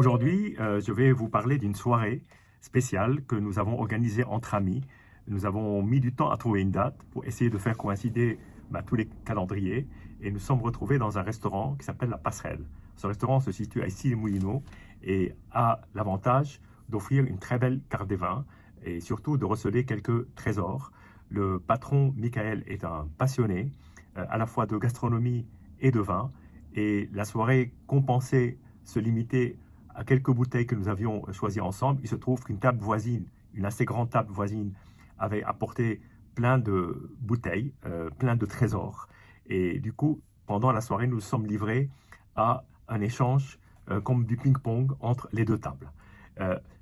Aujourd'hui, je vais vous parler d'une soirée spéciale que nous avons organisée entre amis. Nous avons mis du temps à trouver une date pour essayer de faire coïncider tous les calendriers et nous sommes retrouvés dans un restaurant qui s'appelle La Passerelle. Ce restaurant se situe à Issy-les-Moulineaux et a l'avantage d'offrir une très belle carte des vins et surtout de receler quelques trésors. Le patron Michael est un passionné à la fois de gastronomie et de vin et la soirée compensée se limitait à quelques bouteilles que nous avions choisies ensemble. Il se trouve qu'une table voisine, une assez grande table voisine, avait apporté plein de bouteilles, plein de trésors. Et du coup, pendant la soirée, nous nous sommes livrés à un échange comme du ping-pong entre les deux tables.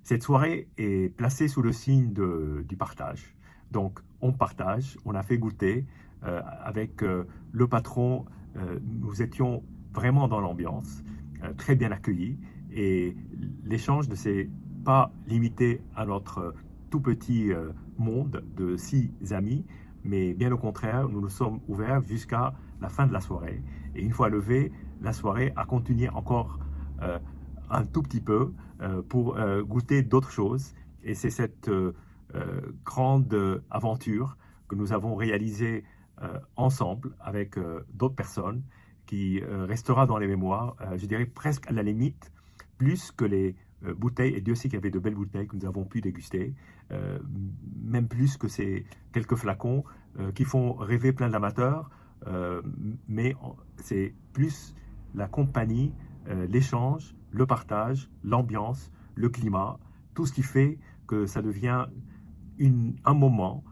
Cette soirée est placée sous le signe du partage. Donc, on partage, on a fait goûter avec le patron. Nous étions vraiment dans l'ambiance, très bien accueillis. Et l'échange ne s'est pas limité à notre tout petit monde de 6 amis, mais bien au contraire, nous nous sommes ouverts jusqu'à la fin de la soirée. Et une fois levé, la soirée a continué encore un tout petit peu pour goûter d'autres choses. Et c'est cette grande aventure que nous avons réalisée ensemble avec d'autres personnes qui restera dans les mémoires, je dirais presque à la limite, plus que les bouteilles, et Dieu sait qu'il y avait de belles bouteilles que nous avons pu déguster, même plus que ces quelques flacons qui font rêver plein d'amateurs, mais c'est plus la compagnie, l'échange, le partage, l'ambiance, le climat, tout ce qui fait que ça devient un moment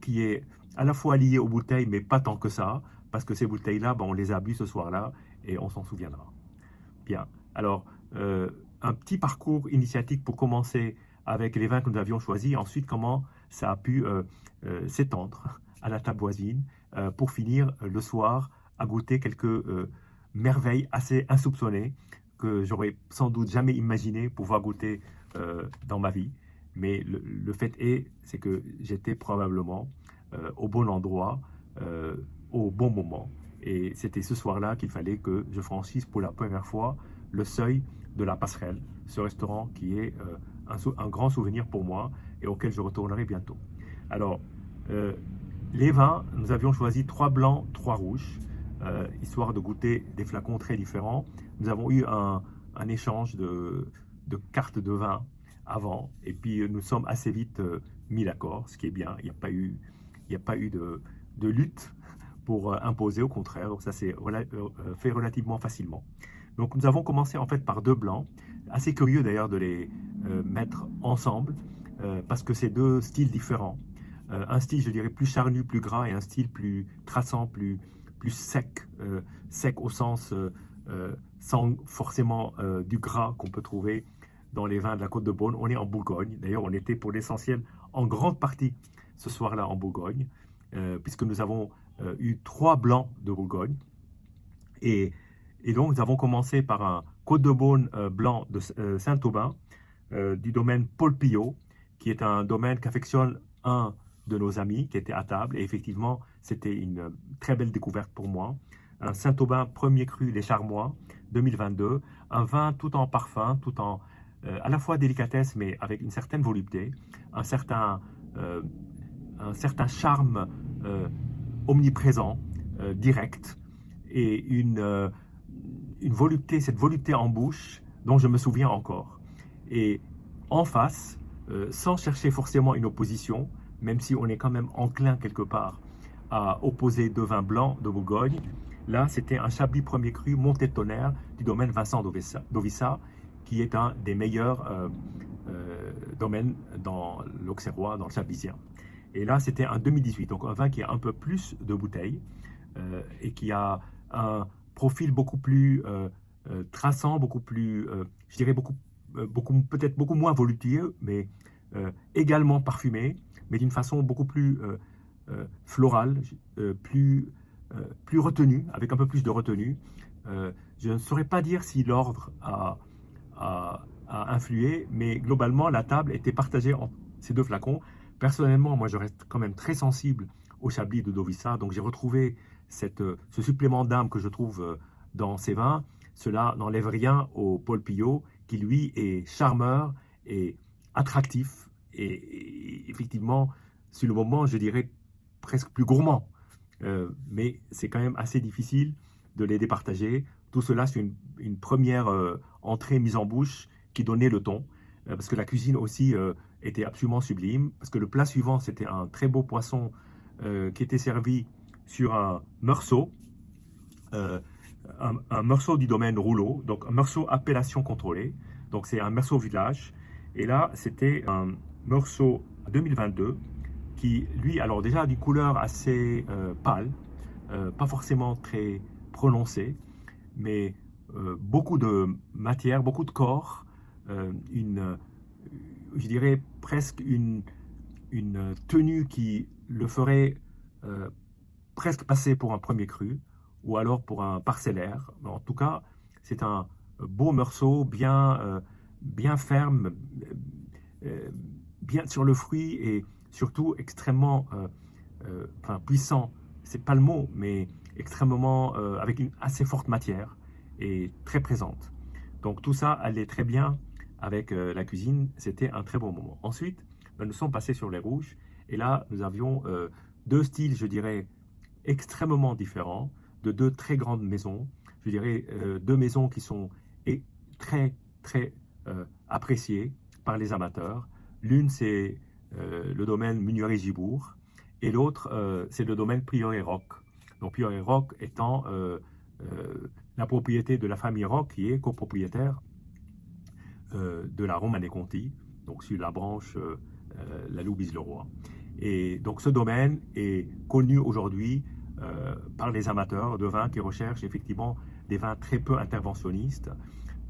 qui est à la fois lié aux bouteilles, mais pas tant que ça, parce que ces bouteilles-là, on les a bues ce soir-là et on s'en souviendra. Bien, alors, un petit parcours initiatique pour commencer avec les vins que nous avions choisis, ensuite comment ça a pu s'étendre à la table voisine, pour finir le soir à goûter quelques merveilles assez insoupçonnées que j'aurais sans doute jamais imaginé pouvoir goûter dans ma vie. Mais le fait c'est que j'étais probablement au bon endroit, au bon moment. Et c'était ce soir-là qu'il fallait que je franchisse pour la première fois le seuil de la Passerelle, ce restaurant qui est un grand souvenir pour moi et auquel je retournerai bientôt. Alors, les vins, nous avions choisi 3 blancs, 3 rouges, histoire de goûter des flacons très différents. Nous avons eu un échange de cartes de vin avant, et puis nous sommes assez vite mis d'accord, ce qui est bien. Il n'y a pas eu de lutte pour imposer, au contraire, donc ça s'est fait relativement facilement. Donc nous avons commencé en fait par 2 blancs, assez curieux d'ailleurs de les mettre ensemble, parce que c'est 2 styles différents. Un style, je dirais, plus charnu, plus gras, et un style plus traçant, plus sec, sec au sens sans forcément du gras qu'on peut trouver dans les vins de la Côte de Beaune. On est en Bourgogne, d'ailleurs on était pour l'essentiel en grande partie ce soir-là en Bourgogne, puisque nous avons eu 3 blancs de Bourgogne, et donc nous avons commencé par un Côte de Beaune blanc de Saint-Aubin, du domaine Paul Pillot, qui est un domaine qu'affectionne un de nos amis qui était à table, et effectivement c'était une très belle découverte pour moi. Un Saint-Aubin premier cru Les Charmois 2022, un vin tout en parfum, tout en à la fois délicatesse mais avec une certaine volupté, un certain charme omniprésent, direct, et une volupté, cette volupté en bouche dont je me souviens encore. Et en face, sans chercher forcément une opposition, même si on est quand même enclin quelque part à opposer 2 vins blancs de Bourgogne, là c'était un Chablis premier cru monté de tonnerre du domaine Vincent d'Ovissa, qui est un des meilleurs domaines dans l'Auxerrois, dans le Chablisien. Et là c'était un 2018, donc un vin qui a un peu plus de bouteilles et qui a un profil beaucoup plus traçant, beaucoup plus, je dirais peut-être beaucoup moins voluptueux, mais également parfumé, mais d'une façon beaucoup plus florale, plus retenue, avec un peu plus de retenue. Je ne saurais pas dire si l'ordre a influé, mais globalement, la table était partagée entre ces 2 flacons. Personnellement, moi, je reste quand même très sensible au Chablis de Dovissa, donc j'ai retrouvé ce supplément d'âme que je trouve dans ces vins. Cela n'enlève rien au Paul Pillot, qui lui est charmeur et attractif et effectivement, sur le moment, je dirais presque plus gourmand. Mais c'est quand même assez difficile de les départager. Tout cela, c'est une première entrée mise en bouche qui donnait le ton, parce que la cuisine aussi était absolument sublime, parce que le plat suivant, c'était un très beau poisson qui était servi sur un meursault, euh, un meursault du domaine rouleau, donc un meursault appellation contrôlée, donc c'est un meursault village, et là, c'était un meursault 2022 qui, lui, alors déjà a une couleur assez pâle, pas forcément très prononcée, mais beaucoup de matière, beaucoup de corps, je dirais presque une tenue qui le ferait euh, presque passer pour un premier cru ou alors pour un parcellaire. En tout cas, c'est un beau morceau bien ferme, euh, bien sur le fruit et surtout extrêmement enfin, puissant. C'est pas le mot, mais extrêmement avec une assez forte matière et très présente. Donc tout ça allait très bien avec la cuisine. C'était un très bon moment. Ensuite, nous sommes passés sur les rouges et là, nous avions deux styles, je dirais, extrêmement différents de deux très grandes maisons. Je dirais deux maisons qui sont très, très appréciées par les amateurs. L'une, c'est le domaine Munier-Gibourg et l'autre, c'est le domaine Prieuré-Roch. Donc Prieuré-Roch étant la propriété de la famille Roch qui est copropriétaire de la Romanée-Conti, donc sur la branche la Loubise-le-Roi. Et donc ce domaine est connu aujourd'hui par les amateurs de vin qui recherchent effectivement des vins très peu interventionnistes,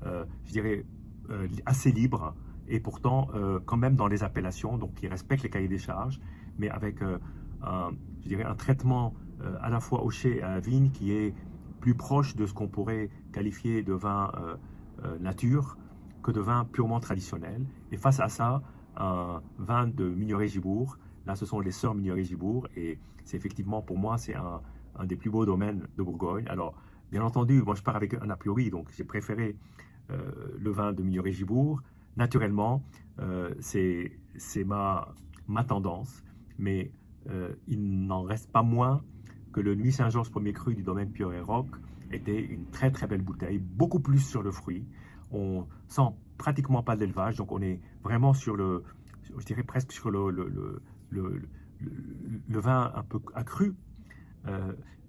je dirais assez libres et pourtant quand même dans les appellations, donc qui respectent les cahiers des charges, mais avec je dirais un traitement à la fois au chai et à la vigne qui est plus proche de ce qu'on pourrait qualifier de vin nature que de vin purement traditionnel. Et face à ça, un vin de Mignoret-Gibourg. Là, ce sont les sœurs Mignoret-Gibourg et c'est effectivement, pour moi, c'est un des plus beaux domaines de Bourgogne. Alors, bien entendu, moi, je pars avec un a priori, donc j'ai préféré le vin de Mignoret-Gibourg. Naturellement, c'est ma tendance, mais il n'en reste pas moins que le Nuit Saint-Georges premier cru du domaine Prieuré-Roch était une très très belle bouteille, beaucoup plus sur le fruit. On sent pratiquement pas d'élevage, donc on est vraiment sur je dirais presque sur le, le vin un peu accru,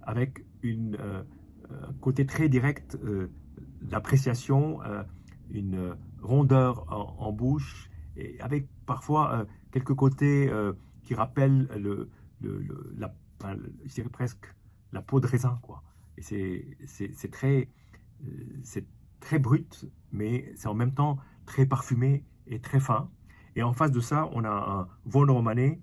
avec un côté très direct d'appréciation, une rondeur en bouche, et avec parfois quelques côtés qui rappellent enfin, je dirais presque la peau de raisin, quoi. Et c'est très brut, mais c'est en même temps très parfumé et très fin. Et en face de ça, on a un Vosne Romanée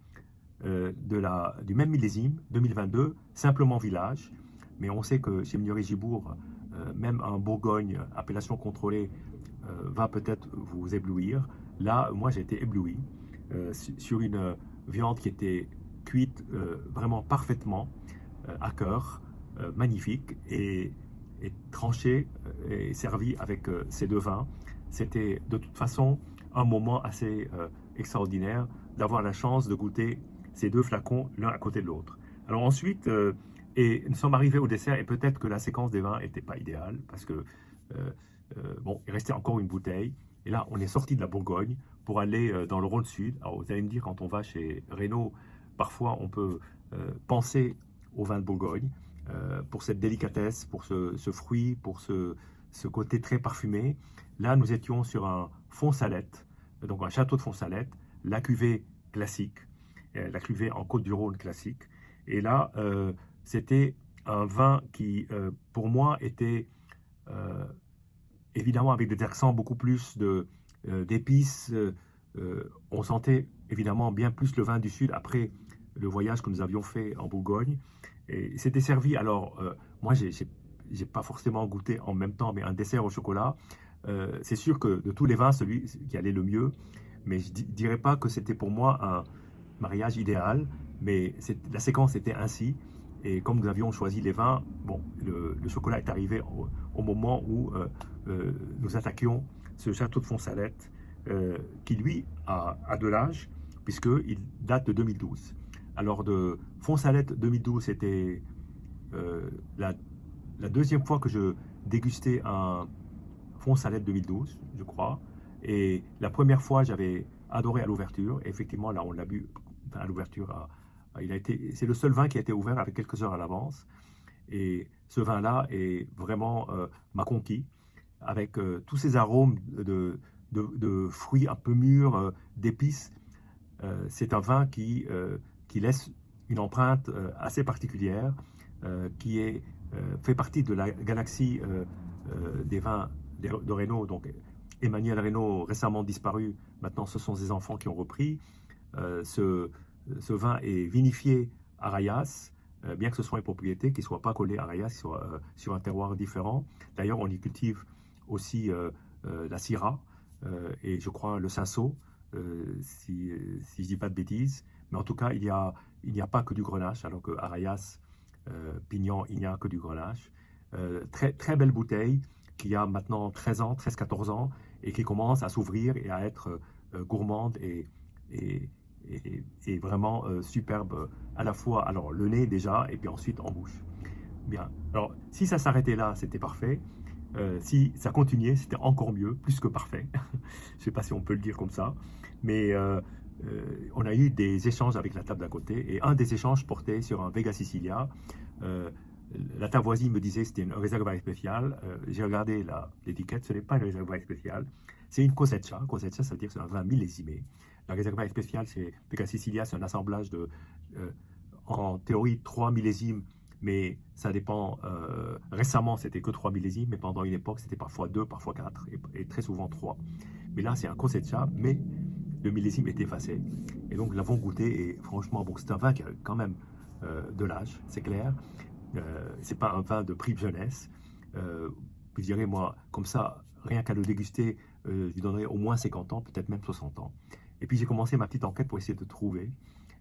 du même millésime, 2022, simplement village. Mais on sait que chez Mignoret-Gibourg, même un Bourgogne, appellation contrôlée, va peut-être vous éblouir. Là, moi, j'ai été ébloui sur une viande qui était cuite vraiment parfaitement à cœur, magnifique, et tranchée et servie avec ces deux vins. C'était de toute façon un moment assez extraordinaire d'avoir la chance de goûter ces deux flacons l'un à côté de l'autre. Alors ensuite, et nous sommes arrivés au dessert, et peut-être que la séquence des vins n'était pas idéale, parce que bon, il restait encore une bouteille, et là on est sorti de la Bourgogne pour aller dans le Rhône Sud. Alors vous allez me dire, quand on va chez Reynaud, parfois on peut penser au vin de Bourgogne, pour cette délicatesse, pour ce fruit, pour ce côté très parfumé. Là, nous étions sur un Font-Salette, donc un château de Font-Salette, la cuvée classique, la cuvée en Côte-du-Rhône classique. Et là, c'était un vin qui, pour moi, était évidemment avec des accents beaucoup plus d'épices. On sentait évidemment bien plus le vin du Sud après le voyage que nous avions fait en Bourgogne. Et c'était servi, alors, moi, j'ai pas forcément goûté en même temps, mais un dessert au chocolat. C'est sûr que de tous les vins, celui qui allait le mieux, mais je dirais pas que c'était pour moi un mariage idéal, mais la séquence était ainsi. Et comme nous avions choisi les vins, bon, le chocolat est arrivé au moment où nous attaquions ce château de Fonsalette, qui lui a de l'âge, puisqu'il date de 2012. Alors de Fonsalette 2012, c'était la, la deuxième fois que je dégustais un Fonsalette 2012, je crois. Et la première fois, j'avais adoré à l'ouverture. Et effectivement, là, on l'a bu à l'ouverture. C'est le seul vin qui a été ouvert avec quelques heures à l'avance. Et ce vin-là est vraiment m'a conquis avec tous ces arômes de fruits un peu mûrs, d'épices. C'est un vin qui laisse une empreinte assez particulière, qui fait partie de la galaxie des vins de Reynaud. Donc, Emmanuel Reynaud, récemment disparu, maintenant ce sont ses enfants qui ont repris. Ce vin est vinifié à Rayas, bien que ce soit une propriété qui ne soit pas collée à Rayas, qui soit sur un terroir différent. D'ailleurs, on y cultive aussi la Syrah et je crois le Cinsault, si je ne dis pas de bêtises. Mais en tout cas, il n'y a pas que du grenache, alors qu'à Rayas, Pignan, il n'y a que du grenache. Très, très belle bouteille qui a maintenant 13 ans, 13-14 ans, et qui commence à s'ouvrir et à être gourmande et vraiment superbe à la fois, alors le nez déjà, et puis ensuite en bouche. Bien, alors si ça s'arrêtait là, c'était parfait. Si ça continuait, c'était encore mieux, plus que parfait. Je ne sais pas si on peut le dire comme ça, mais on a eu des échanges avec la table d'à côté, et un des échanges portait sur un Vega Sicilia. La table voisine me disait que c'était un réservoir spécial. J'ai regardé l'étiquette, ce n'est pas un réservoir spécial, c'est une Cosecha. Cosecha, ça veut dire que c'est un vin millésimé. La réservoir spécial, c'est Vega Sicilia, c'est un assemblage de, en théorie, 3 millésimes, mais ça dépend. Récemment, c'était que 3 millésimes, mais pendant une époque, c'était parfois 2, parfois 4, et très souvent 3. Mais là, c'est un Cosecha, mais le millésime est effacé. Et donc, nous l'avons goûté, et franchement, bon, c'est un vin qui a quand même de l'âge, c'est clair. C'est pas un vin de prix jeunesse. Je dirais, moi, comme ça, rien qu'à le déguster, je lui donnerais au moins 50 ans, peut-être même 60 ans. Et puis j'ai commencé ma petite enquête pour essayer de trouver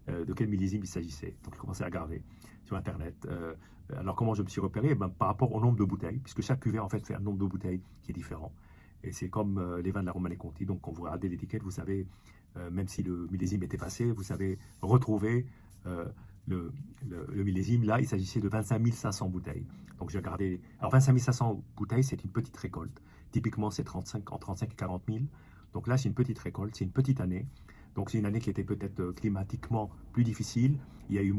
de quel millésime il s'agissait. Donc j'ai commencé à regarder sur Internet. Alors comment je me suis repéré? Par rapport au nombre de bouteilles, puisque chaque cuvée en fait fait un nombre de bouteilles qui est différent. Et c'est comme les vins de la Romanée Conti. Donc quand vous regardez l'étiquette, vous savez, même si le millésime est effacé, vous savez retrouver le, le millésime. Là, il s'agissait de 25 500 bouteilles. Donc j'ai regardé. Alors 25 500 bouteilles, c'est une petite récolte. Typiquement, c'est 35, entre 35 et 40 000. Donc là, c'est une petite récolte, c'est une petite année. Donc c'est une année qui était peut-être climatiquement plus difficile. Il y a eu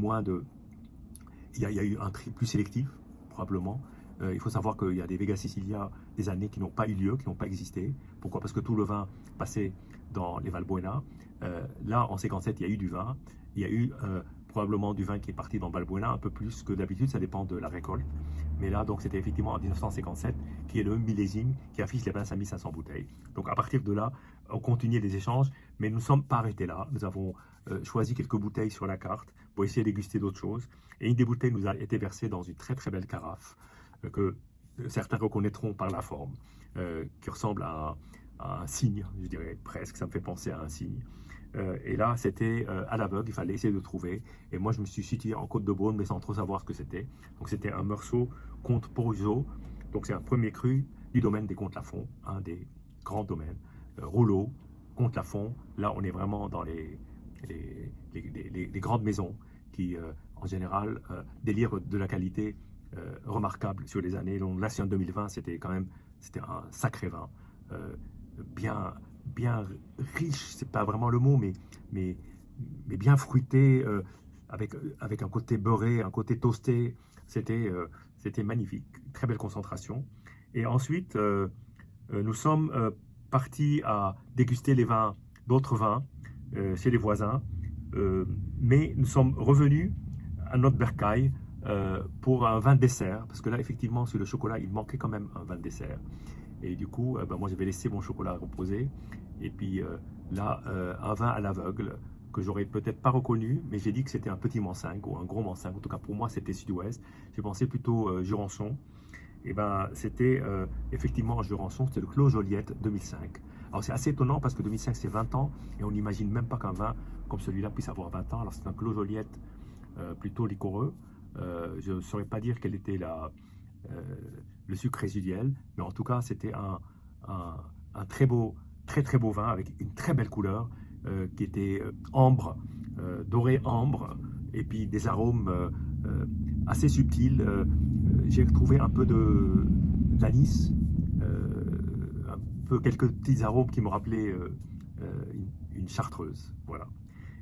il y a eu un tri plus sélectif, probablement. Il faut savoir qu'il y a des Vega Sicilia, des années qui n'ont pas eu lieu, qui n'ont pas existé. Pourquoi? Parce que tout le vin passait dans les Valbuena. Là, en 57, il y a eu du vin. Il y a eu probablement du vin qui est parti dans Valbuena, un peu plus que d'habitude, ça dépend de la récolte. Mais là, donc, c'était effectivement en 1957, qui est le millésime qui affiche les 25 500 bouteilles. Donc, à partir de là, on continuait les échanges, mais nous ne sommes pas arrêtés là. Nous avons choisi quelques bouteilles sur la carte pour essayer de déguster d'autres choses. Et une des bouteilles nous a été versée dans une très très belle carafe que certains reconnaîtront par la forme, qui ressemble à un cygne, je dirais presque. Ça me fait penser à un cygne. Et là, c'était à l'aveugle, il fallait essayer de trouver. Et moi, je me suis situé en Côte-de-Beaune, mais sans trop savoir ce que c'était. Donc, c'était un Meursault Comte Porizo. Donc, c'est un premier cru du domaine des Comtes-Lafont, un des grands domaines. Rouleau, Comte-Lafont. Là, on est vraiment dans les grandes maisons qui, en général, délivrent de la qualité remarquable sur les années. Donc, là, c'est en 2020, c'était un sacré vin. Bien riche, c'est pas vraiment le mot, mais bien fruité, avec un côté beurré, un côté toasté. C'était magnifique, très belle concentration. Et ensuite, nous sommes partis à déguster d'autres vins chez les voisins, mais nous sommes revenus à notre bercail pour un vin de dessert, parce que là, effectivement, sur le chocolat, il manquait quand même un vin de dessert. Et du coup, moi, j'avais laissé mon chocolat reposer. Et puis là, un vin à l'aveugle que j'aurais peut-être pas reconnu, mais j'ai dit que c'était un petit Mansingue ou un gros Mansingue. En tout cas, pour moi, c'était Sud-Ouest. J'ai pensé plutôt Jurançon. Et ben, c'était effectivement Jurançon, c'était le Clos Joliette 2005. Alors, c'est assez étonnant parce que 2005, c'est 20 ans et on n'imagine même pas qu'un vin comme celui-là puisse avoir 20 ans. Alors, c'est un Clos Joliette plutôt liquoreux. Je ne saurais pas dire quel était le sucre résiduel, mais en tout cas, c'était un un très beau vin avec une très belle couleur qui était ambre, doré ambre, et puis des arômes assez subtils. J'ai retrouvé un peu d'anis, un peu quelques petits arômes qui me rappelaient une chartreuse. Voilà.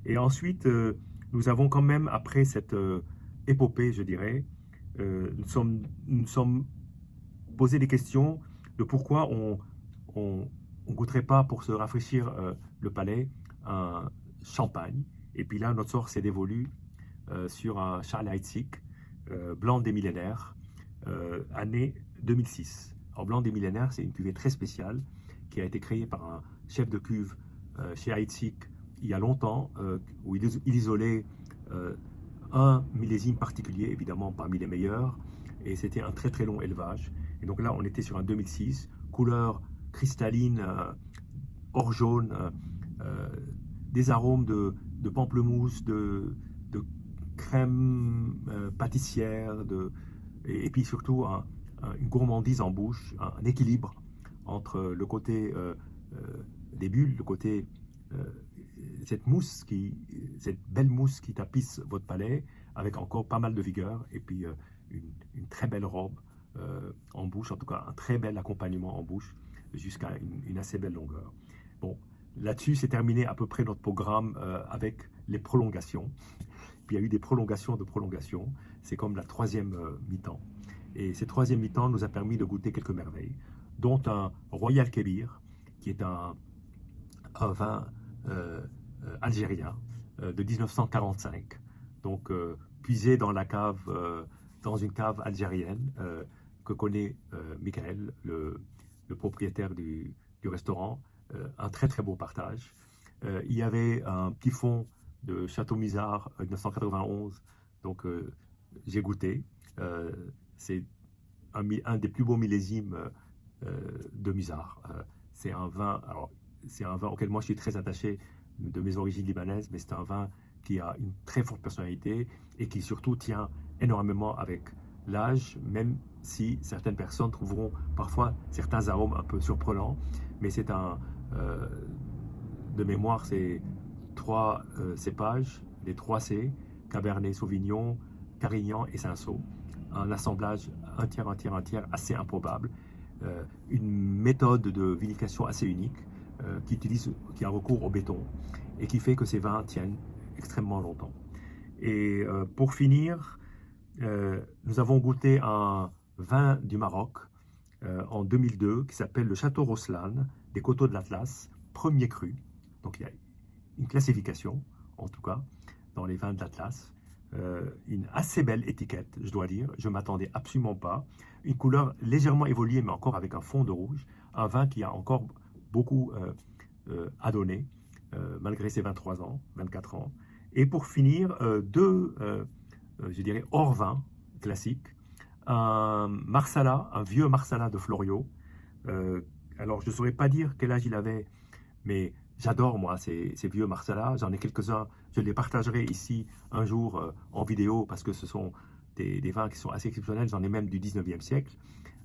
Et ensuite, nous avons quand même, après cette épopée, je dirais, nous sommes posé des questions de pourquoi on goûterait pas, pour se rafraîchir le palais, un champagne. Et puis là, notre sort s'est dévolu sur un Charles Heidsieck, Blanc des millénaires, année 2006. Alors, Blanc des millénaires, c'est une cuvée très spéciale qui a été créée par un chef de cuve chez Heidsieck il y a longtemps, où il isolait un millésime particulier, évidemment parmi les meilleurs, et c'était un très long élevage. Et donc là, on était sur un 2006, couleur cristalline, or jaune, des arômes de pamplemousse, de crème pâtissière, et puis surtout une gourmandise en bouche, un équilibre entre le côté des bulles, le côté cette belle mousse qui tapisse votre palais, avec encore pas mal de vigueur, et puis une très belle robe en bouche, en tout cas un très bel accompagnement en bouche, jusqu'à une assez belle longueur. Bon, là-dessus, c'est terminé à peu près notre programme avec les prolongations. Puis il y a eu des prolongations de prolongations. C'est comme la troisième mi-temps. Et cette troisième mi-temps nous a permis de goûter quelques merveilles, dont un Royal Kébir, qui est un vin algérien de 1945. Donc puisé dans la cave, dans une cave algérienne que connaît Michael, le propriétaire du restaurant. Un très beau partage. Il y avait un petit fond de Château Misard 1991, donc j'ai goûté. C'est un des plus beaux millésimes de Misard. C'est un vin, alors c'est un vin auquel moi je suis très attaché de mes origines libanaises, mais c'est un vin qui a une très forte personnalité et qui surtout tient énormément avec l'âge, même si certaines personnes trouveront parfois certains arômes un peu surprenants, mais c'est de mémoire, c'est trois cépages, les 3 C, Cabernet Sauvignon, Carignan et Cinsault. Un assemblage un tiers assez improbable, une méthode de vinification assez unique qui a recours au béton et qui fait que ces vins tiennent extrêmement longtemps. Et pour finir, nous avons goûté un vin du Maroc en 2002 qui s'appelle le Château Roslan des Coteaux de l'Atlas, premier cru. Donc il y a une classification, en tout cas, dans les vins de l'Atlas. Une assez belle étiquette, je dois dire. Je ne m'attendais absolument pas. Une couleur légèrement évoluée, mais encore avec un fond de rouge. Un vin qui a encore beaucoup à donner, malgré ses 23 ans, 24 ans. Et pour finir, je dirais, hors vin classique. Un Marsala, un vieux Marsala de Florio. Alors, je ne saurais pas dire quel âge il avait, mais j'adore, moi, ces vieux Marsala. J'en ai quelques-uns. Je les partagerai ici un jour en vidéo parce que ce sont des vins qui sont assez exceptionnels. J'en ai même du 19e siècle.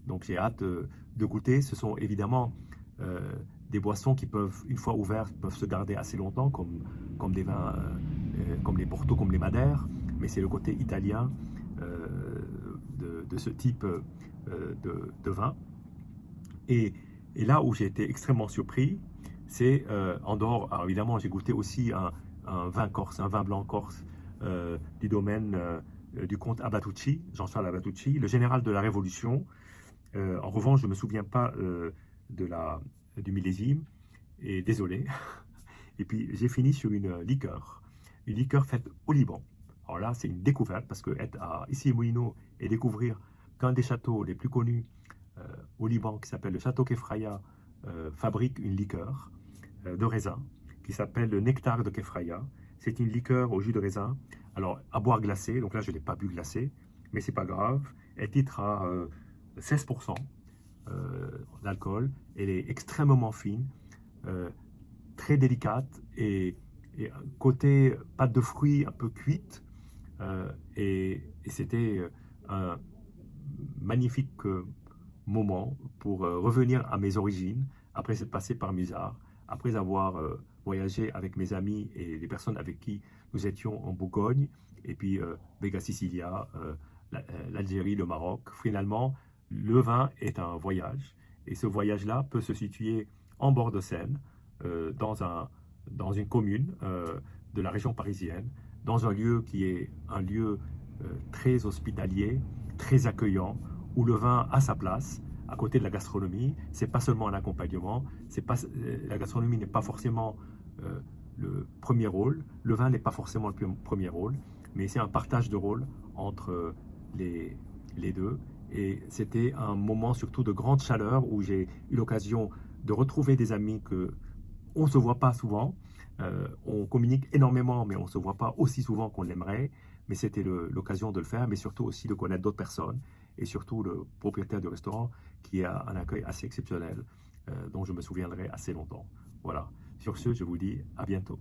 Donc, j'ai hâte de goûter. Ce sont évidemment des boissons qui peuvent, une fois ouvertes, peuvent se garder assez longtemps, comme des vins, comme les Porto, comme les Madères. Mais c'est le côté italien de ce type de vin. Et là où j'ai été extrêmement surpris, c'est en dehors, alors évidemment j'ai goûté aussi un vin corse, un vin blanc corse du domaine du comte Abatucci, Jean-Charles Abatucci, le général de la Révolution. En revanche, je ne me souviens pas du millésime, et désolé. Et puis j'ai fini sur une liqueur faite au Liban. Alors là, c'est une découverte parce que être à Issy-les-Moulineaux et découvrir qu'un des châteaux les plus connus au Liban, qui s'appelle le château Kefraya, fabrique une liqueur de raisin qui s'appelle le nectar de Kefraya. C'est une liqueur au jus de raisin, alors à boire glacé, donc là je ne l'ai pas bu glacé, mais c'est pas grave. Elle titre à 16% d'alcool. Elle est extrêmement fine, très délicate et côté pâte de fruits un peu cuite. Et c'était un magnifique moment pour revenir à mes origines, après être passé par Musard, après avoir voyagé avec mes amis et les personnes avec qui nous étions en Bourgogne, et puis Vega Sicilia, l'Algérie, le Maroc. Finalement, le vin est un voyage, et ce voyage-là peut se situer en bord de Seine, dans une commune de la région parisienne, dans un lieu qui est un lieu très hospitalier, très accueillant, où le vin a sa place, à côté de la gastronomie. C'est pas seulement un accompagnement, la gastronomie n'est pas forcément le premier rôle, le vin n'est pas forcément le premier rôle, mais c'est un partage de rôle entre les deux. Et c'était un moment surtout de grande chaleur où j'ai eu l'occasion de retrouver des amis que on ne se voit pas souvent. On communique énormément, mais on ne se voit pas aussi souvent qu'on l'aimerait. Mais c'était l'occasion de le faire, mais surtout aussi de connaître d'autres personnes, et surtout le propriétaire du restaurant qui a un accueil assez exceptionnel, dont je me souviendrai assez longtemps. Voilà. Sur ce, je vous dis à bientôt.